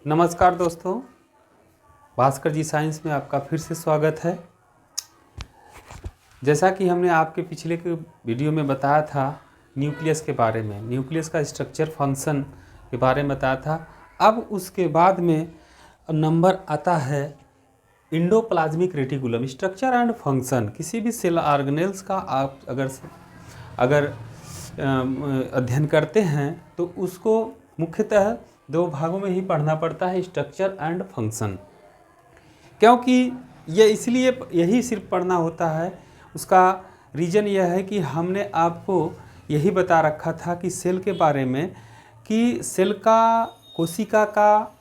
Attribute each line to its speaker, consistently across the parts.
Speaker 1: नमस्कार दोस्तों, भास्कर जी साइंस में आपका फिर से स्वागत है। जैसा कि हमने आपके पिछले के वीडियो में बताया था न्यूक्लियस के बारे में, न्यूक्लियस का स्ट्रक्चर फंक्शन के बारे में बताया था। अब उसके बाद में नंबर आता है endoplasmic reticulum, structure and function. किसी भी सेल ऑर्गेनेल्स का आप अगर अध्ययन करते हैं तो उसको मुख्यतः दो भागों में ही पढ़ना पड़ता है, स्ट्रक्चर एंड फंक्शन। क्योंकि ये इसलिए यही सिर्फ पढ़ना होता है, उसका रीज़न यह है कि हमने आपको यही बता रखा था कि सेल के बारे में कि सेल का कोशिका का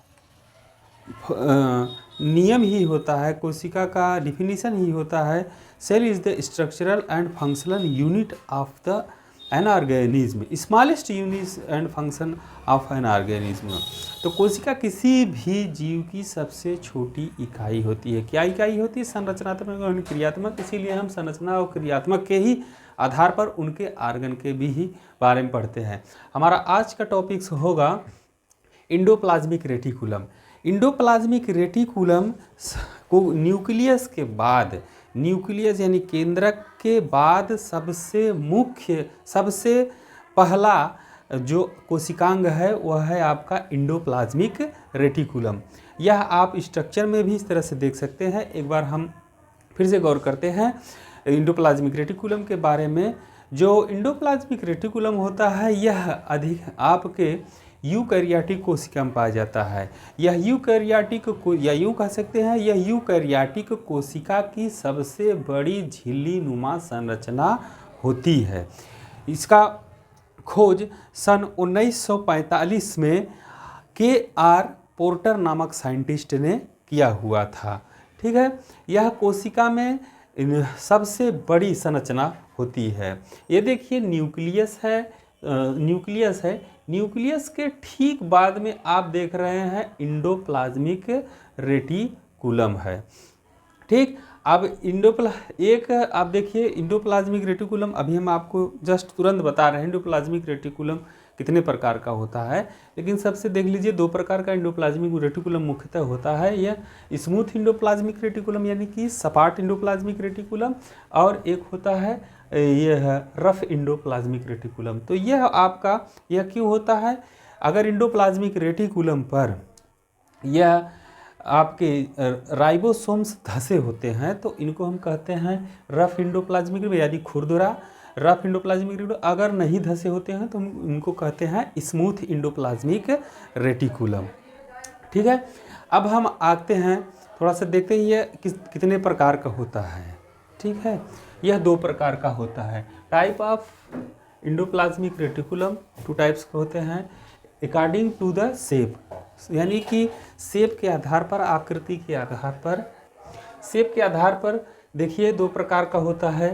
Speaker 1: नियम ही होता है, कोशिका का डिफिनीशन ही होता है, cell is the structural and functional unit of the an organism, smallest unit and function of an organism. तो कोशिका किसी भी जीव की सबसे छोटी इकाई होती है। क्या इकाई होती है? संरचनात्मक और क्रियात्मक। इसीलिए हम संरचना और क्रियात्मक के ही आधार पर उनके ऑर्गन के भी ही बारे में पढ़ते हैं। हमारा आज का टॉपिक्स होगा इंडोप्लाज्मिक रेटिकुलम। इंडोप्लाज्मिक रेटिकुलम को न्यूक्लियस के बाद, न्यूक्लियस यानी केंद्रक के बाद सबसे मुख्य, सबसे पहला जो कोशिकांग है वह है आपका इंडोप्लाज्मिक रेटिकुलम। यह आप स्ट्रक्चर में भी इस तरह से देख सकते हैं। एक बार हम फिर से गौर करते हैं इंडोप्लाज्मिक रेटिकुलम के बारे में। जो इंडोप्लाज्मिक रेटिकुलम होता है यह अधिक आपके यूकैरियोटिक कोशिका में पाया जाता है। यह यूकैरियोटिक या यूँ कह सकते हैं यह यूकैरियोटिक कोशिका की सबसे बड़ी झिल्ली नुमा संरचना होती है। इसका खोज सन 1945 में के.आर. पोर्टर नामक साइंटिस्ट ने किया हुआ था। ठीक है, यह कोशिका में सबसे बड़ी संरचना होती है। ये देखिए न्यूक्लियस है, न्यूक्लियस के ठीक बाद में आप देख रहे हैं इंडोप्लाज्मिक रेटिकुलम है। ठीक, अब आप देखिए इंडोप्लाज्मिक रेटिकुलम, अभी हम आपको जस्ट तुरंत बता रहे हैं इंडोप्लाज्मिक रेटिकुलम कितने प्रकार का होता है। लेकिन सबसे देख लीजिए, दो प्रकार का इंडोप्लाज्मिक रेटिकुलम मुख्यतः होता है। यह स्मूथ इंडोप्लाज्मिक रेटिकुलम यानी कि सपाट इंडोप्लाज्मिक रेटिकुलम, और एक होता है यह रफ इंडोप्लाज्मिक रेटिकुलम। तो यह क्यों होता है? अगर इंडोप्लाज्मिक रेटिकुलम पर यह आपके राइबोसोम्स धसे होते हैं तो इनको हम कहते हैं रफ इंडोप्लाज्मिक यानी खुरदुरा रफ इंडोप्लाज्मिक रेटिकुलम। अगर नहीं धसे होते हैं तो हम इनको कहते हैं स्मूथ इंडोप्लाज्मिक रेटिकुलम। ठीक है, अब हम आते हैं थोड़ा सा देखते हैं यह कितने प्रकार का होता है। ठीक है, यह दो प्रकार का होता है। Type of endoplasmic reticulum two types के होते हैं अकॉर्डिंग टू द शेप, यानी कि शेप के आधार पर, आकृति के आधार पर, शेप के आधार पर देखिए दो प्रकार का होता है।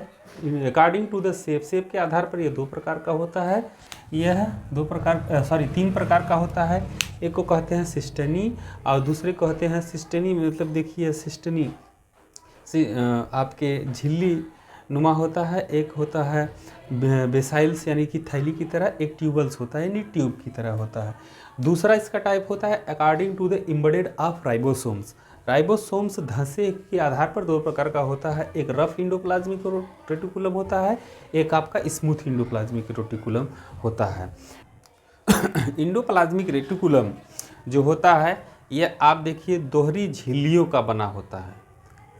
Speaker 1: अकॉर्डिंग टू द शेप के आधार पर यह दो प्रकार का होता है। यह तीन प्रकार का होता है। एक को कहते हैं सिस्टनी और दूसरे कहते हैं सिस्टनी, मतलब देखिए सिस्टनी आपके झिल्ली नुमा होता है, एक होता है बेसाइल्स यानी कि थैली की तरह, एक ट्यूबल्स होता है यानी ट्यूब की तरह होता है। दूसरा इसका टाइप होता है according to the embedded of ribosomes. Ribosomes धसे के आधार पर दो प्रकार का होता है, एक रफ इंडोप्लाज्मिक रेटिकुलम होता है, एक आपका स्मूथ इंडोप्लाज्मिक रेटिकुलम होता है। इंडोप्लाज्मिक रेटिकुलम जो होता है यह आप देखिए दोहरी झिल्लियों का बना होता है।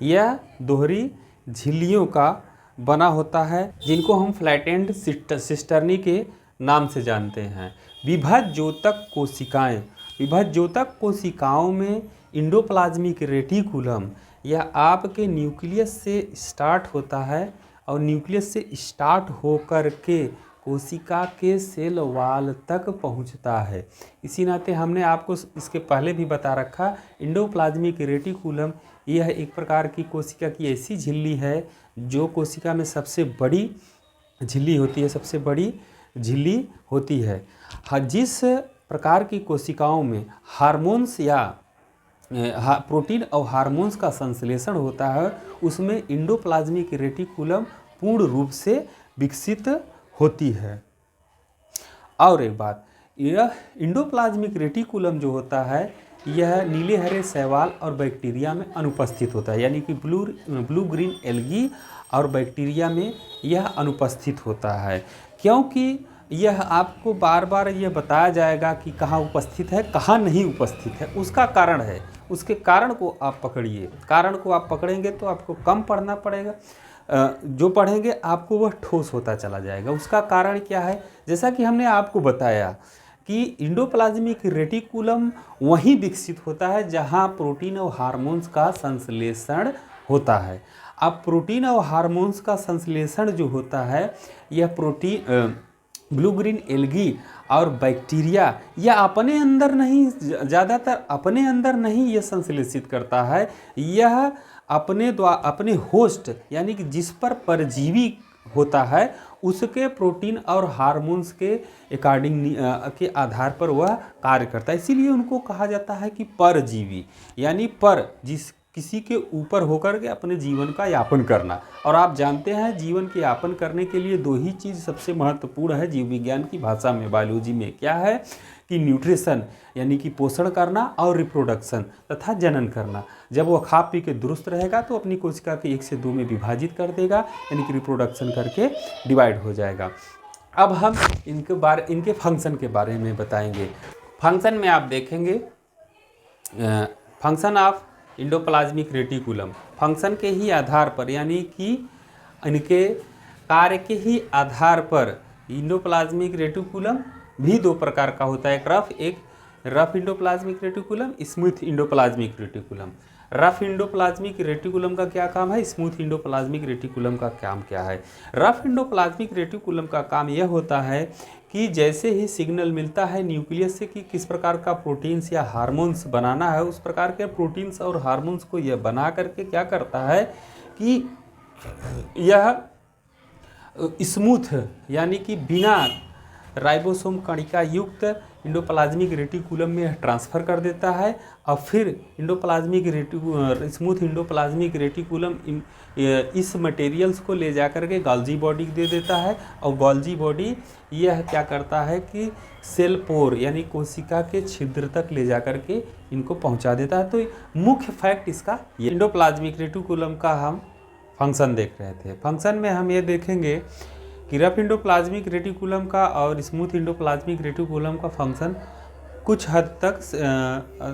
Speaker 1: यह दोहरी झिल्लियों का बना होता है जिनको हम फ्लैटेंड सिस्टर्नी के नाम से जानते हैं। विभज्योतक कोशिकाओं में इंडोप्लाज्मिक रेटिकुलम यह आपके न्यूक्लियस से स्टार्ट होता है और न्यूक्लियस से स्टार्ट होकर के कोशिका के सेल वाल तक पहुंचता है। इसी नाते हमने आपको इसके पहले भी बता रखा, इंडोप्लाज्मिक रेटिकुलम यह एक प्रकार की कोशिका की ऐसी झिल्ली है जो कोशिका में सबसे बड़ी झिल्ली होती है। जिस प्रकार की कोशिकाओं में हार्मोन्स या प्रोटीन और हार्मोन्स का संश्लेषण होता है उसमें इंडोप्लाज्मिक रेटिकुलम पूर्ण रूप से विकसित होती है। और एक बात, यह इंडोप्लाज्मिक रेटिकुलम जो होता है यह नीले हरे शैवाल और बैक्टीरिया में अनुपस्थित होता है, यानी कि ब्लू ग्रीन एल्गी और बैक्टीरिया में यह अनुपस्थित होता है। क्योंकि यह आपको बार बार यह बताया जाएगा कि कहाँ उपस्थित है, कहाँ नहीं उपस्थित है, उसका कारण है। उसके कारण को आप पकड़िए, कारण को आप पकड़ेंगे तो आपको कम पढ़ना पड़ेगा, जो पढ़ेंगे आपको वह ठोस होता चला जाएगा। उसका कारण क्या है, जैसा कि हमने आपको बताया कि इंडोप्लाज्मिक रेटिकुलम वहीं विकसित होता है जहां प्रोटीन और हार्मोन्स का संश्लेषण होता है। अब प्रोटीन और हार्मोन्स का संश्लेषण जो होता है, यह प्रोटीन ब्लू ग्रीन एल्गी और बैक्टीरिया यह अपने अंदर नहीं, ज़्यादातर अपने अंदर नहीं यह संश्लेषित करता है, यह अपने होस्ट यानी कि जिस पर परजीवी होता है उसके प्रोटीन और हार्मोन्स के अकॉर्डिंग के आधार पर वह कार्य करता है। इसीलिए उनको कहा जाता है कि परजीवी, यानी पर जिस किसी के ऊपर होकर के अपने जीवन का यापन करना। और आप जानते हैं जीवन के यापन करने के लिए दो ही चीज़ सबसे महत्वपूर्ण है जीव विज्ञान की भाषा में, बायोलॉजी में, क्या है कि न्यूट्रिशन यानी कि पोषण करना और रिप्रोडक्शन तथा जनन करना। जब वह खा पी के दुरुस्त रहेगा तो अपनी कोशिका के 1 से 2 में विभाजित कर देगा, यानी कि रिप्रोडक्शन करके डिवाइड हो जाएगा। अब हम इनके फंक्शन के बारे में बताएंगे। फंक्शन में आप देखेंगे function of endoplasmic reticulum, function के ही आधार पर यानी कि इनके कार्य के ही आधार पर इंडोप्लाज्मिक रेटिकुलम भी 2 प्रकार का होता है, एक rough endoplasmic reticulum, smooth endoplasmic reticulum. Rough endoplasmic reticulum का क्या काम है, स्मूथ इंडोप्लाज्मिक रेटिकुलम का काम क्या है। रफ इंडोप्लाज्मिक रेटिकुलम का काम यह होता है कि जैसे ही सिग्नल मिलता है न्यूक्लियस से कि किस प्रकार का प्रोटीन्स या हार्मोन्स बनाना है, उस प्रकार के प्रोटीन्स और हार्मोन्स को यह बना करके क्या करता है कि यह स्मूथ यानी कि बिना राइबोसोम कणिका युक्त इंडोप्लाज्मिक रेटिकुलम में ट्रांसफ़र कर देता है और फिर स्मूथ इंडोप्लाज्मिक रेटिकुलम इस मटेरियल्स को ले जाकर के गोल्जी बॉडी दे देता है और गोल्जी बॉडी यह क्या करता है कि सेल पोर यानी कोशिका के छिद्र तक ले जाकर के इनको पहुंचा देता है। तो मुख्य फैक्ट इसका ये इंडोप्लाज्मिक रेटिकुलम का हम फंक्शन देख रहे थे। फंक्शन में हम ये देखेंगे कि रफ इंडोप्लाज्मिक रेटिकुलम का और स्मूथ इंडोप्लाज्मिक रेटिकुलम का फंक्शन कुछ हद तक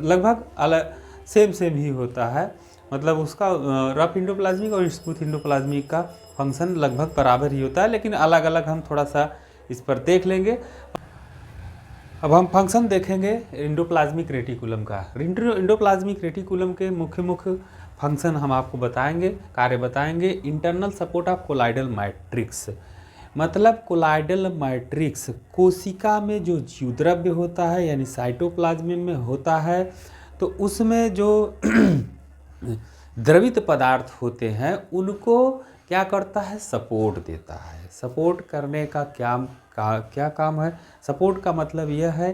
Speaker 1: लगभग अलग सेम ही होता है, मतलब उसका रफ इंडोप्लाज्मिक और स्मूथ इंडोप्लाज्मिक का फंक्शन लगभग बराबर ही होता है, लेकिन अलग अलग हम थोड़ा सा इस पर देख लेंगे। अब हम फंक्शन देखेंगे इंडोप्लाज्मिक रेटिकुलम का। इंडोप्लाज्मिक रेटिकुलम के मुख्य फंक्शन हम आपको बताएंगे, कार्य बताएंगे। Internal support of colloidal matrix, मतलब कोलाइडल मैट्रिक्स कोशिका में जो जीवद्रव्य होता है यानी साइटोप्लाज्म में होता है, तो उसमें जो द्रवित पदार्थ होते हैं उनको क्या करता है, सपोर्ट देता है। सपोर्ट करने का क्या काम है। सपोर्ट का मतलब यह है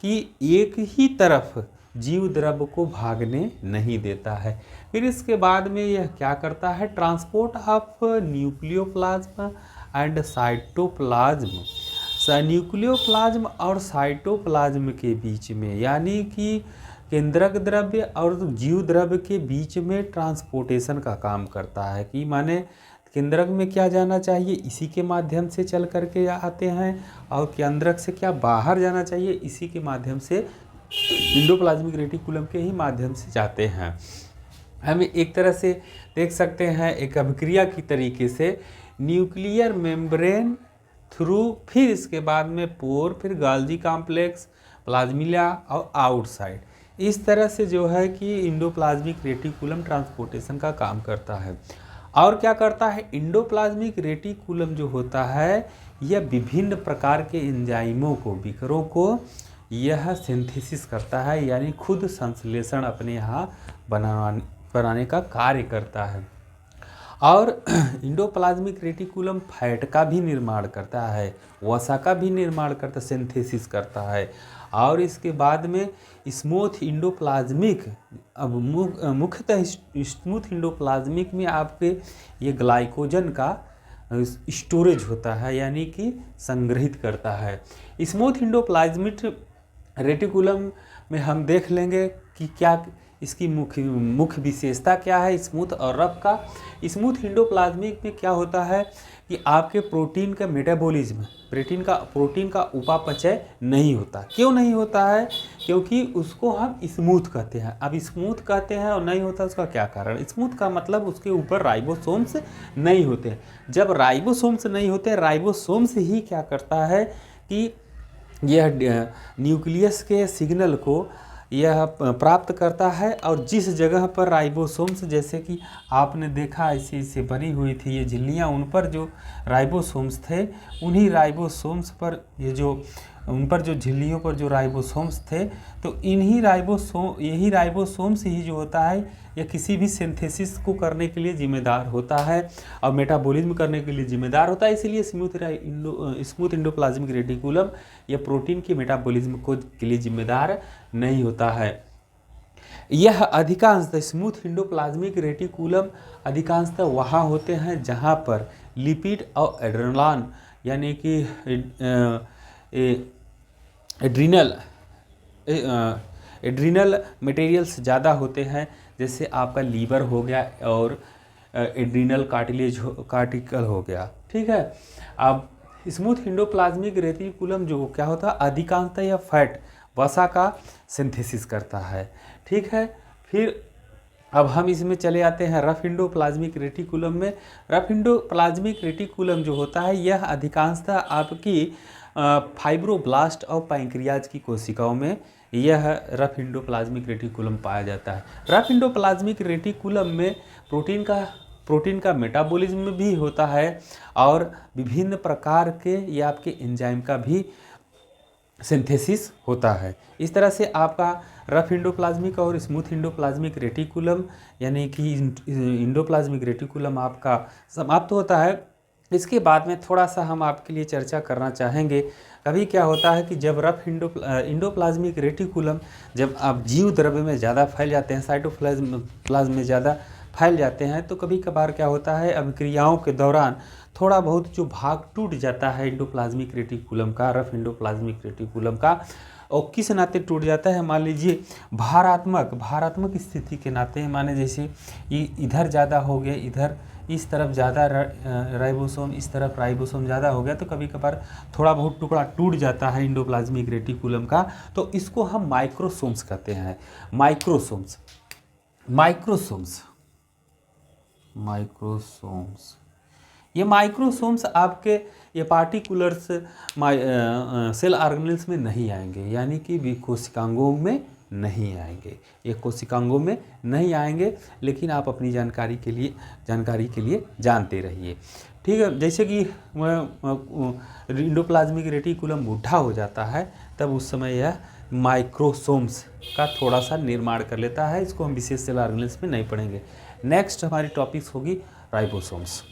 Speaker 1: कि एक ही तरफ जीव द्रव्य को भागने नहीं देता है। फिर इसके बाद में यह क्या करता है, transport of nucleoplasm and cytoplasm, nucleoplasm और साइटोप्लाज्म के बीच में यानी कि केंद्रक द्रव्य और जीव द्रव्य के बीच में ट्रांसपोर्टेशन का काम करता है कि माने केंद्रक में क्या जाना चाहिए इसी के माध्यम से चल करके आते हैं और केंद्रक से क्या बाहर जाना चाहिए इसी के माध्यम से इंडोप्लाज्मिक रेटिकुलम के ही माध्यम से जाते हैं। हम एक तरह से देख सकते हैं एक अभिक्रिया की तरीके से न्यूक्लियर मेम्ब्रेन थ्रू, फिर इसके बाद में पोर, फिर गोल्जी कॉम्प्लेक्स, प्लाज्मिला और आउटसाइड, इस तरह से जो है कि इंडोप्लाज्मिक रेटिकुलम ट्रांसपोर्टेशन का काम करता है। और क्या करता है, इंडोप्लाज्मिक रेटिकुलम जो होता है यह विभिन्न प्रकार के एंजाइमों को, विकरों को यह सिंथेसिस करता है, यानी खुद संश्लेषण अपने यहाँ बनाने का कार्य करता है। और इंडोप्लाज्मिक रेटिकुलम फैट का भी निर्माण करता है, वसा का भी निर्माण करता, सिंथेसिस करता है। और इसके बाद में स्मूथ इंडोप्लाज्मिक, अब मुख्यतः स्मूथ इंडोप्लाज्मिक में आपके ये ग्लाइकोजन का स्टोरेज होता है यानी कि संग्रहित करता है। स्मूथ इंडोप्लाज्मिक रेटिकुलम में हम देख लेंगे कि क्या इसकी मुख्य विशेषता क्या है स्मूथ और रफ का। स्मूथ एंडोप्लाज्मिक में क्या होता है कि आपके प्रोटीन का मेटाबॉलिज्म, प्रोटीन का उपापचय नहीं होता। क्यों नहीं होता है? क्योंकि उसको हम स्मूथ कहते हैं। अब स्मूथ कहते हैं और नहीं होता, उसका क्या कारण? स्मूथ का मतलब उसके ऊपर राइबोसोम्स नहीं होते। जब राइबोसोम्स नहीं होते, राइबोसोम्स ही क्या करता है कि यह न्यूक्लियस के सिग्नल को यह प्राप्त करता है, और जिस जगह पर राइबोसोम्स, जैसे कि आपने देखा ऐसे ऐसे बनी हुई थी ये झिल्लियाँ, उन पर जो राइबोसोम्स थे, उन्हीं राइबोसोम्स पर उन पर जो झिल्लियों पर जो राइबोसोम्स थे, तो यही राइबोसोम्स ही जो होता है यह किसी भी सिंथेसिस को करने के लिए जिम्मेदार होता है और मेटाबॉलिज्म करने के लिए जिम्मेदार होता है। इसीलिए स्मूथ एंडोप्लाज्मिक रेटिकुलम यह प्रोटीन के मेटाबॉलिज्म के लिए जिम्मेदार नहीं होता है। यह अधिकांशतः स्मूथ एंडोप्लाज्मिक रेटिकुलम अधिकांशतः वहाँ होते हैं जहाँ पर लिपिड और एड्रेनालान यानी कि एड्रीनल मटेरियल्स ज़्यादा होते हैं, जैसे आपका लीवर हो गया और एड्रीनल कार्टिकल हो गया। ठीक है। अब स्मूथ एंडोप्लाज्मिक रेटिकुलम जो क्या होता है, अधिकांशतः यह फैट वसा का सिंथेसिस करता है। ठीक है। फिर अब हम इसमें चले आते हैं रफ एंडोप्लाज्मिक रेटिकुलम में। रफ एंडोप्लाज्मिक रेटिकुलम जो होता है यह अधिकांशतः आपकी फाइब्रोब्लास्ट और पैंक्रियाज की कोशिकाओं में यह रफ एंडोप्लाज्मिक रेटिकुलम पाया जाता है। रफ एंडोप्लाज्मिक रेटिकुलम में प्रोटीन का मेटाबॉलिज्म भी होता है और विभिन्न प्रकार के ये आपके एंजाइम का भी सिंथेसिस होता है। इस तरह से आपका रफ एंडोप्लाज्मिक और स्मूथ एंडोप्लाज्मिक रेटिकुलम यानी कि एंडोप्लाज्मिक रेटिकुलम आपका समाप्त होता है। इसके बाद में थोड़ा सा हम आपके लिए चर्चा करना चाहेंगे। कभी क्या होता है कि जब रफ एंडोप्लाज्मिक रेटिकुलम जब आप जीव द्रव्य में ज़्यादा फैल जाते हैं, साइटोप्लाज्म में ज़्यादा फैल जाते हैं, तो कभी कभार क्या होता है अभिक्रियाओं के दौरान थोड़ा बहुत जो भाग टूट जाता है एंडोप्लाज्मिक रेटिकुलम का, रफ एंडोप्लाज्मिक रेटिकुलम का, और किस नाते टूट जाता है, मान लीजिए भारात्मक स्थिति के नाते, माने जैसे इधर ज़्यादा हो गया, इधर इस तरफ ज़्यादा राइबोसोम, इस तरफ राइबोसोम ज़्यादा हो गया, तो कभी कभार थोड़ा बहुत टुकड़ा टूट जाता है एंडोप्लाज्मिक रेटिकुलम का, तो इसको हम माइक्रोसोम्स कहते हैं। माइक्रोसोम्स ये माइक्रोसोम्स आपके ये पार्टिकुलर्स सेल ऑर्गेनेल्स में नहीं आएंगे, यानी कि कोशिकांगों में नहीं आएंगे, ये कोशिकांगों में नहीं आएंगे, लेकिन आप अपनी जानकारी के लिए जानते रहिए। ठीक है। जैसे कि एंडोप्लाज्मिक रेटिकुलम बूढ़ा हो जाता है, तब उस समय यह माइक्रोसोम्स का थोड़ा सा निर्माण कर लेता है। इसको हम विशेष सेल ऑर्गेनेल्स में नहीं पढ़ेंगे। नेक्स्ट हमारी टॉपिक्स होगी राइबोसोम्स।